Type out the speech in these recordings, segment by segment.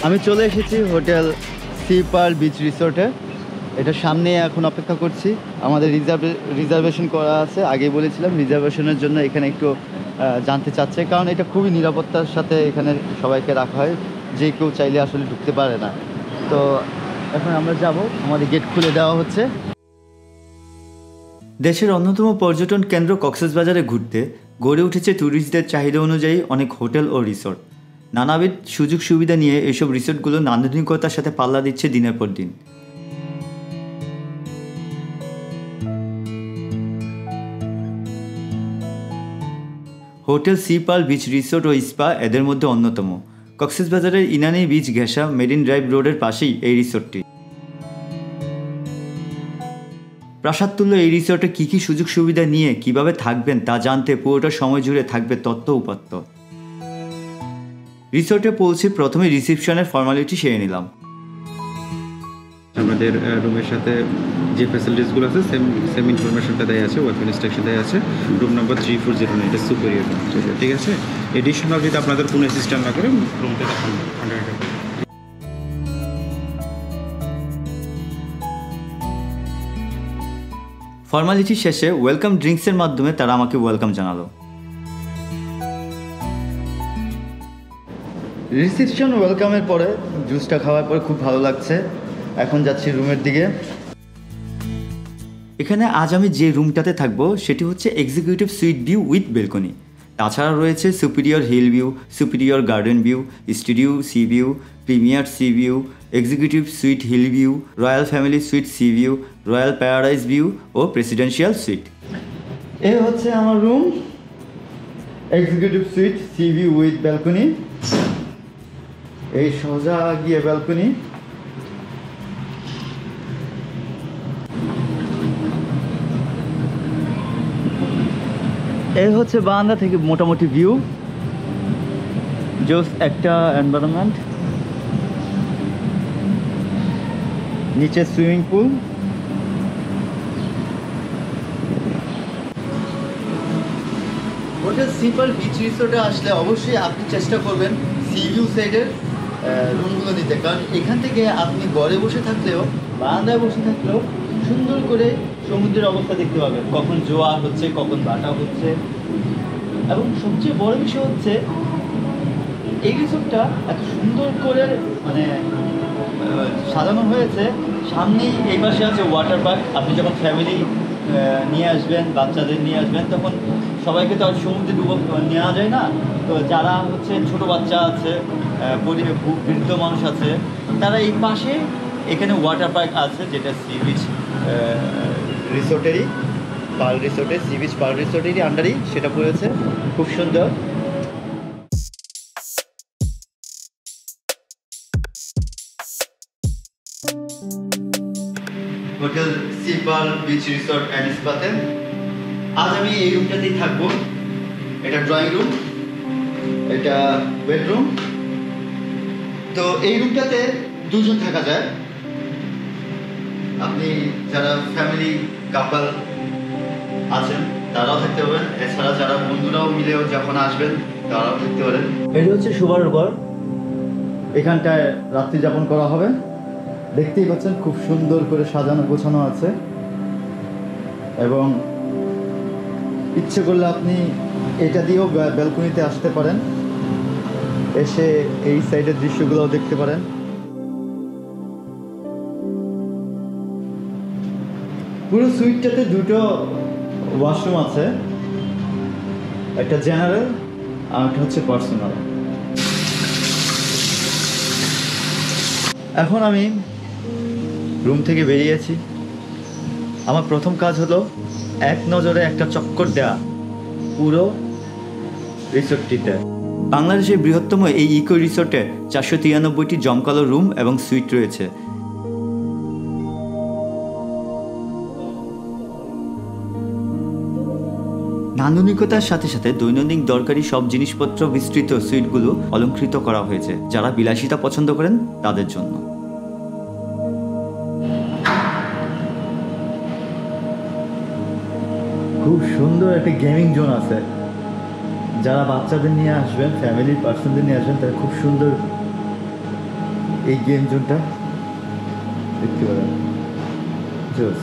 আমি চলে এসেছি হোটেল সি পার্ল বিচ রিসোর্টে। এটার সামনে এখন অপেক্ষা করছি। আমাদের রিজার্ভেশন করা আছে, আগেই বলেছিলাম। রিজার্ভেশনের জন্য এখানে একটু জানতে চাচ্ছে, কারণ এটা খুবই নিরাপত্তার সাথে এখানে সবাইকে রাখা হয়, যে কেউ চাইলে আসলে ঢুকতে পারে না। তো এখন আমরা যাব, আমাদের গেট খুলে দেওয়া হচ্ছে। দেশের অন্যতম পর্যটন কেন্দ্র কক্সবাজারে ঘুরতে গড়ে উঠেছে ট্যুরিস্টদের চাহিদা অনুযায়ী অনেক হোটেল ও রিসোর্ট। নানাবিধ সুযোগ সুবিধা নিয়ে এসব রিসোর্টগুলো নান্দনিকতার সাথে পাল্লা দিচ্ছে দিনের পর দিন। Hotel C pearl beach Resort ও স্পা এদের মধ্যে অন্যতম। কক্সবাজারের ইনানি বিচ ঘেঁষা মেরিন ড্রাইভ রোডের পাশেই এই রিসোর্টটি। প্রাসাদতুল্য এই রিসোর্টে কী কী সুযোগ সুবিধা নিয়ে কিভাবে থাকবেন তা জানতে পুরোটা সময় জুড়ে থাকবে তথ্য উপাত্ত। রিসোর্টে পৌঁছে প্রথমে রিসেপশনের ফর্মালিটি সেরে নিলাম। আমাদের রুমের সাথে যে ফ্যাসিলিটিসগুলো আছে সেম ইনফরমেশনটা দেওয়া আছে, ওয়েলকাম ইনস্ট্রাকশন দেওয়া আছে। রুম নাম্বার 3409, এটা সুপেরিয়র রুম, ঠিক আছে। এডিশনাল যদি আপনাদের কোনো অ্যাসিস্ট্যান্ট না করে রুমটা দেখান। ফর্মালিটি শেষে ওয়েলকাম ড্রিঙ্কসের মাধ্যমে তারা আমাকে ওয়েলকাম জানালো। রিসেপশন ওয়েলকামের পরে জুসটা খাওয়ার পরে খুব ভালো লাগছে। এখন যাচ্ছি রুমের দিকে। এখানে আজ আমি যে রুমটাতে থাকবো সেটি হচ্ছে executive suite view with balcony. তাছাড়া রয়েছে superior hill view, superior garden view, studio sea view, premier sea view, executive suite hill view, royal family suite sea view, royal paradise view ও প্রেসিডেন্সিয়াল সুইট। এই হচ্ছে আমার room, executive suite sea view with balcony. এই সোজা গিয়ে balcony. এই হচ্ছে বারান্দা থেকে মোটামুটি ভিউ, জাস্ট একটা এনভায়রনমেন্ট। নিচে swimming pool. Hotel C pearl Beach রিসোর্টে আসলে অবশ্যই আপনি চেষ্টা করবেন সি ভিউ সাইডের রুমগুলো নিতে, কারণ এখান থেকে আপনি ঘরে বসে থাকলেও বারান্দায় বসে থাকলেও সুন্দর করে সমুদ্রের অবস্থা দেখতে পাবেন, কখন জোয়ার হচ্ছে, কখন বাটা হচ্ছে। এবং সবচেয়ে বড় বিষয় হচ্ছে এই রিসোর্টটা এত সুন্দর করে মানে সাজানো হয়েছে। সামনেই এই পাশে আছে ওয়াটার পার্ক। আপনি যখন ফ্যামিলি নিয়ে আসবেন, বাচ্চাদের নিয়ে আসবেন, তখন সবাইকে তো আর সমুদ্রে নেওয়া যায় না। তো যারা হচ্ছে ছোট বাচ্চা আছে, বৃদ্ধ মানুষ আছে, তারা এই পাশে এখানে ওয়াটার পার্ক আছে, যেটা সি বিচ রিসোর্টেরই, পার্ল রিসোর্টের সি বিচ পার্ল রিসোর্টেরই আন্ডারই সেটা পড়েছে। খুব সুন্দর। Hotel C pearl beach resort and স্পাতে আজ আমি এই রুমটাতেই থাকবো। এটা ড্রয়িং রুম, এটা বেডরুম। তো এই রুমটাতে দুজন থাকা যায়। আপনি যারা ফ্যামিলি কাপল আছেন তারাও থাকতে পারেন, এছাড়া যারা বন্ধুরাও মিলেও যখন আসবেন তারাও থাকতে পারেন। এটা হচ্ছে শোবার ঘর, এখানটায় রাত্রি যাপন করা হবে। দেখতেই পাচ্ছেন খুব সুন্দর করে সাজানো গোছানো আছে, এবং ইচ্ছে করলে আপনি এটা দিয়েও ব্যালকনিতে আসতে পারেন, এসে এই সাইডের দৃশ্যগুলোও দেখতে পারেন। পুরো সুইটটাতে দুটো ওয়াশরুম আছে, একটা জেনারেল আর একটা হচ্ছে পার্সোনাল। এখন আমি রুম থেকে বেরিয়েছি। আমার প্রথম কাজ হলো এক নজরে একটা চক্কর দেওয়া পুরো রিসোর্টটিতে। বাংলাদেশের বৃহত্তম এই ইকো রিসোর্টে 493টি জমকালো রুম এবং সুইট রয়েছে। নান্দনিকতার সাথে সাথে দৈনন্দিন দরকারি সব জিনিসপত্র বিস্তৃত সুইটগুলো অলংকৃত করা হয়েছে যারা বিলাসিতা পছন্দ করেন তাদের জন্য। খুব সুন্দর একটা গেমিং জোন আছে। যারা বাচ্চাদের নিয়ে আসবেন, ফ্যামিলি পার্সনদের নিয়ে আসবেন, তারা খুব সুন্দর এই গেম জোনটা দেখতে পারেন, জোস।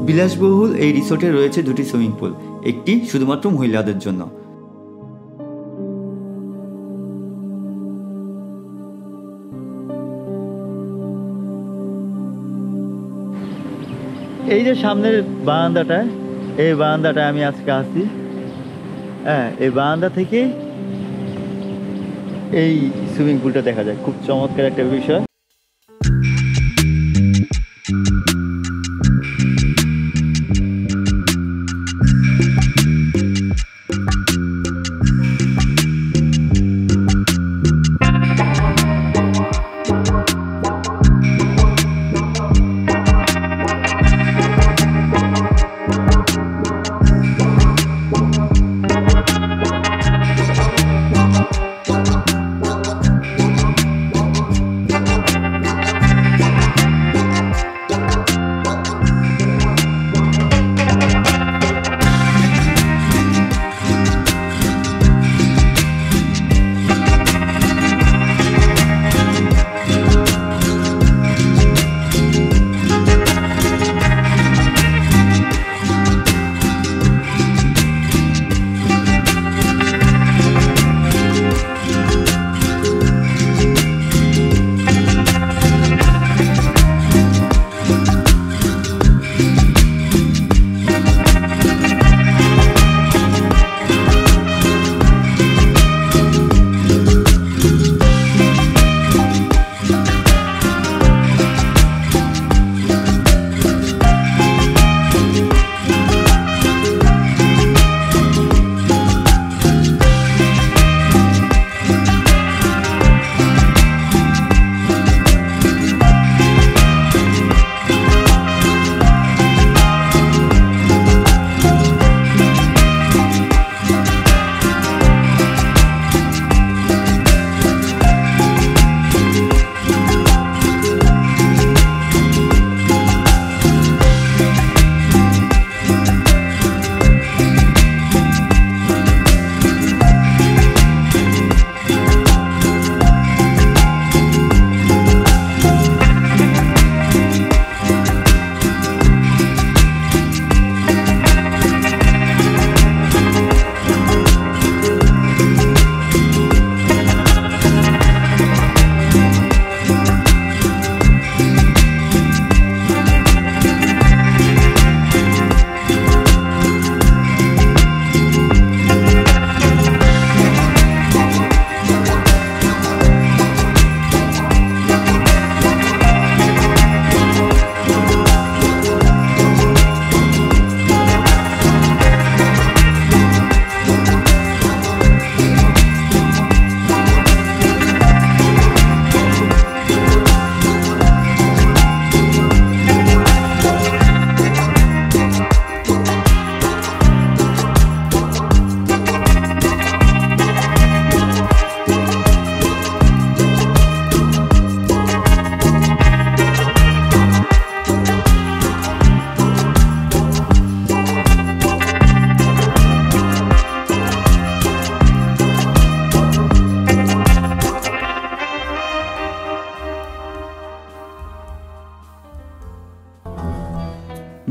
বিলাসবহুল এই রিসোর্টে রয়েছে দুটি সুইমিং পুল, একটি শুধুমাত্র মহিলাদের জন্য। এই যে সামনের বারান্দাটা, এই বারান্দাটা আমি আজকে আসি, হ্যাঁ, এই বারান্দা থেকে এই সুইমিং পুলটা দেখা যায়, খুব চমৎকার একটা বিষয়।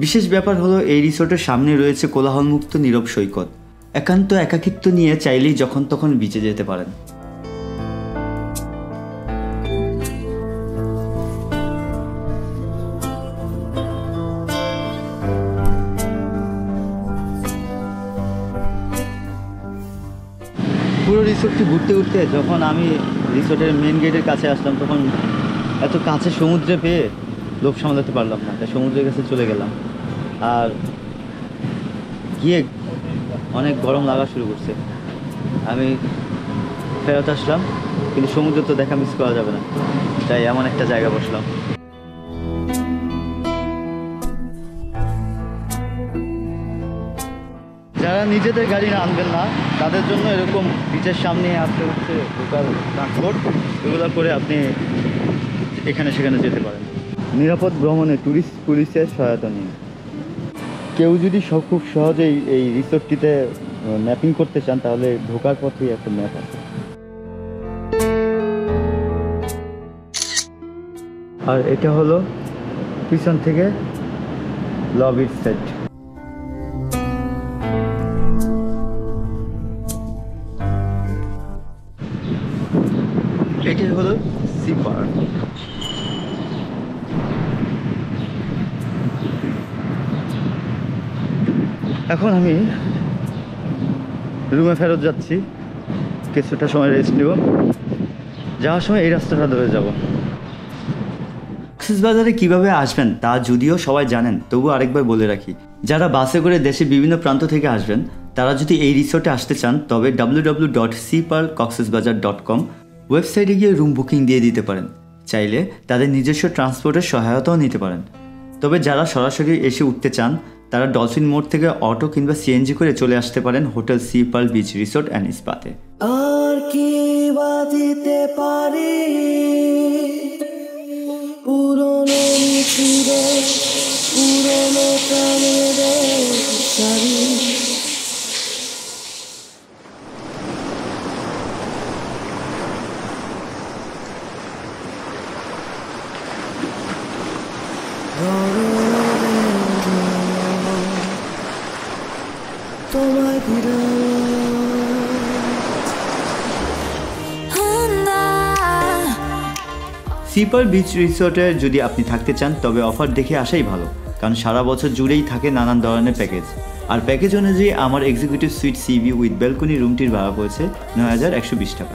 বিশেষ ব্যাপার হলো এই রিসোর্টের সামনে রয়েছে কোলাহলমুক্ত নীরব সৈকত। একান্ত একাকিত্ব নিয়ে চাইলেই যখন তখন বিচে যেতে পারেন। পুরো রিসোর্টটি ঘুরতে ঘুরতে যখন আমি রিসোর্টের মেন গেটের কাছে আসলাম, তখন এত কাছে সমুদ্রে পেয়ে লোভ সামলাতে পারলাম না, তাই সমুদ্রের কাছে চলে গেলাম। আর গিয়ে অনেক গরম লাগা শুরু করছে। আমি ফেরত আসলাম, কিন্তু সমুদ্র তো দেখা মিস করা যাবে না, তাই এমন একটা জায়গা বসলাম। যারা নিজেদের গাড়ি আনবেন না, তাদের জন্য এরকম বিচের সামনে আসতে হচ্ছে লোকাল ট্রান্সপোর্ট, এগুলো করে আপনি এখানে সেখানে যেতে পারেন। নিরাপদ ভ্রমণে ট্যুরিস্ট পুলিশের সহায়তা নিন। কেউ যদি খুব সহজেই এই রিসোর্টটিতে ম্যাপিং করতে চান তাহলে ঢোকার পথেই একটা ম্যাপ আছে। আর এটা হলো পিছন থেকে লবির সেট। এটাই হলো সি পার্ক। এখন আমি রুমে ফেরত যাচ্ছি, কিছুটা সময় রেস্ট নেব, যাওয়ার সময় এই রাস্তাটা ধরে যাব। কক্সবাজারে কিভাবে আসবেন তা যদিও সবাই জানেন, তবু আরেকবার বলে রাখি, যারা বাসে করে দেশের বিভিন্ন প্রান্ত থেকে আসবেন তারা যদি এই রিসোর্টে আসতে চান তবে www.seaparkcoxsbazar.com ওয়েবসাইটে গিয়ে রুম বুকিং দিয়ে দিতে পারেন। চাইলে তাদের নিজস্ব ট্রান্সপোর্টের সহায়তাও নিতে পারেন। তবে যারা সরাসরি এসে উঠতে চান তারা ডলফিন মোড় থেকে অটো কিংবা সিএনজি করে চলে আসতে পারেন hotel C pearl beach resort and স্পাতে। আর কি বাদিতে পারি পুরনো মিছিলে পুরনো প্রাণের সারি। তোমায় সি পার্ল বিচ রিসোর্টে যদি আপনি থাকতে চান তবে অফার দেখে আসাই ভালো, কারণ সারা বছর জুড়েই থাকে নানান ধরনের প্যাকেজ। আর প্যাকেজ অনুযায়ী আমার executive suite sea view with balcony রুমটির ভাড়া পড়েছে ৯,১২০ টাকা।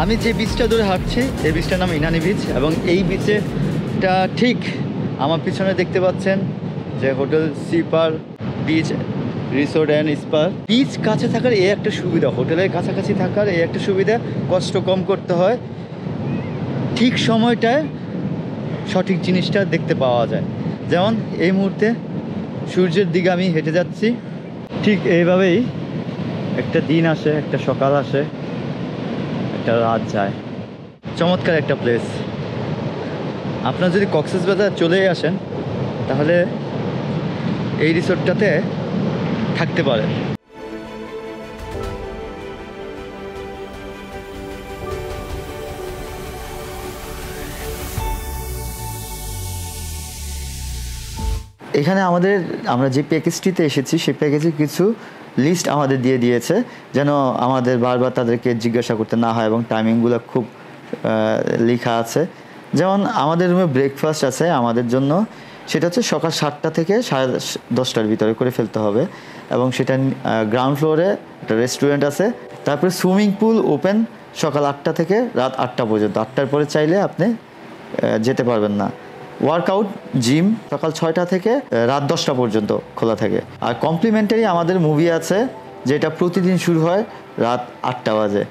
আমি যে বিচটা ধরে হাঁটছি এই বিচটার নাম ইনানি বিচ, এবং এই বিচেটা ঠিক আমার পিছনে দেখতে পাচ্ছেন যে hotel C pearl beach resort and spa. Beach কাছে থাকার এই একটা সুবিধা, হোটেলের কাছাকাছি থাকার এই একটা সুবিধা, কষ্ট কম করতে হয়, ঠিক সময়টায় সঠিক জিনিসটা দেখতে পাওয়া যায়। যেমন এই মুহূর্তে সূর্যের দিকে আমি হেঁটে যাচ্ছি, ঠিক এইভাবেই একটা দিন আসে, একটা সকাল আসে, একটা রাত যায়। চমৎকার একটা প্লেস। আপনারা যদি কক্সবাজার চলে আসেন তাহলে এই রিসোর্টটাতে থাকতে পারেন। এখানে আমরা যে প্যাকেজটিতে এসেছি সেই প্যাকেজে কিছু লিস্ট আমাদের দিয়ে দিয়েছে, যেন আমাদের বারবার তাদেরকে জিজ্ঞাসা করতে না হয়, এবং টাইমিংগুলো খুব লেখা আছে। যেমন আমাদের রুমে ব্রেকফাস্ট আছে আমাদের জন্য, সেটা হচ্ছে সকাল 7টা থেকে 10:30 ভিতরে করে ফেলতে হবে, এবং সেটা গ্রাউন্ড ফ্লোরে একটা রেস্টুরেন্ট আছে। তারপরে সুইমিং পুল ওপেন সকাল 8টা থেকে রাত 8টা পর্যন্ত, 8টার পরে চাইলে আপনি যেতে পারবেন না। ওয়ার্কআউট জিম সকাল 6টা থেকে রাত 10টা পর্যন্ত খোলা থাকে। আর কমপ্লিমেন্টারি আমাদের মুভি আছে, যেটা প্রতিদিন শুরু হয় রাত 8টা বাজে।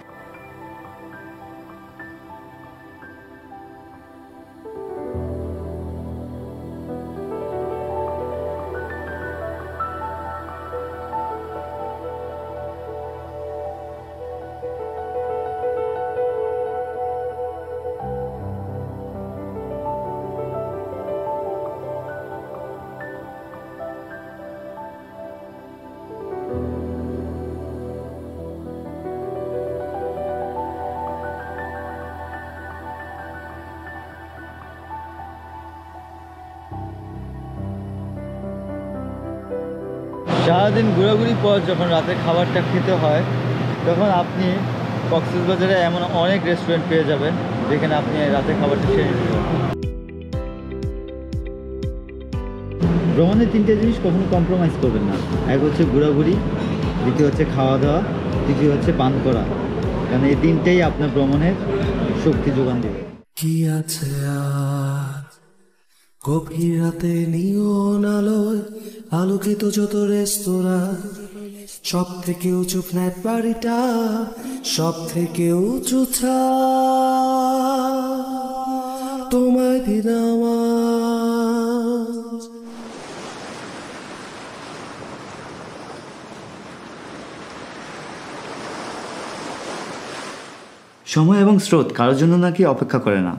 সারাদিন ঘোরাঘুরির পর যখন রাতের খাবারটা খেতে হয় তখন আপনি কক্সবাজারে এমন অনেক রেস্টুরেন্ট পেয়ে যাবেন যেখানে আপনি রাতের খাবারটা সেরে নিতে পারবেন। ভ্রমণে 3টে জিনিস কখনো কম্প্রোমাইজ করবেন না। এক হচ্ছে ঘোরাঘুরি, দ্বিতীয় হচ্ছে খাওয়া দাওয়া, তৃতীয় হচ্ছে পান করা, কারণ এই 3টেই আপনার ভ্রমণের শক্তি যোগান দেবে। কি আছে আজ গভীর রাতে নিয়ন আলোয় আলোকিত যত রেস্তোরাঁ, সব থেকে উঁচু ফ্ল্যাট বাড়িটা, সব থেকে উঁচু ছাদ তোমায় দিলাম আজ। সময় এবং স্রোত কারোর জন্য নাকি অপেক্ষা করে না।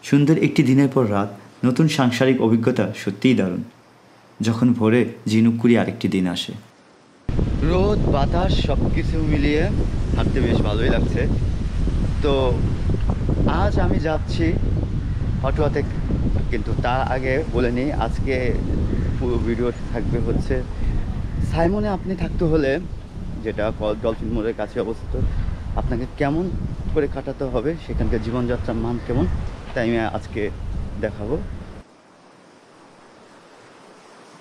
সুন্দর একটি দিনের পর রাত, নতুন সাংসারিক অভিজ্ঞতা সত্যিই দারুণ। যখন ভোরে ঝিনুক কুড়িয়ে আরেকটি দিন আসে। রোদ বাতাস সব কিছু মিলিয়ে হাঁটতে বেশ ভালোই লাগছে। তো আজ আমি যাচ্ছি হটওয়াতে, কিন্তু তার আগে বলে নিই আজকে পুরো ভিডিও থাকবে হচ্ছে সাইমনে আপনি থাকতে হলে, যেটা ডলফিন মোড়ের কাছে অবস্থিত, আপনাকে কেমন করে কাটাতে হবে, সেখানকার জীবনযাত্রার মান কেমন, তাই আমি আজকে দেখাবো।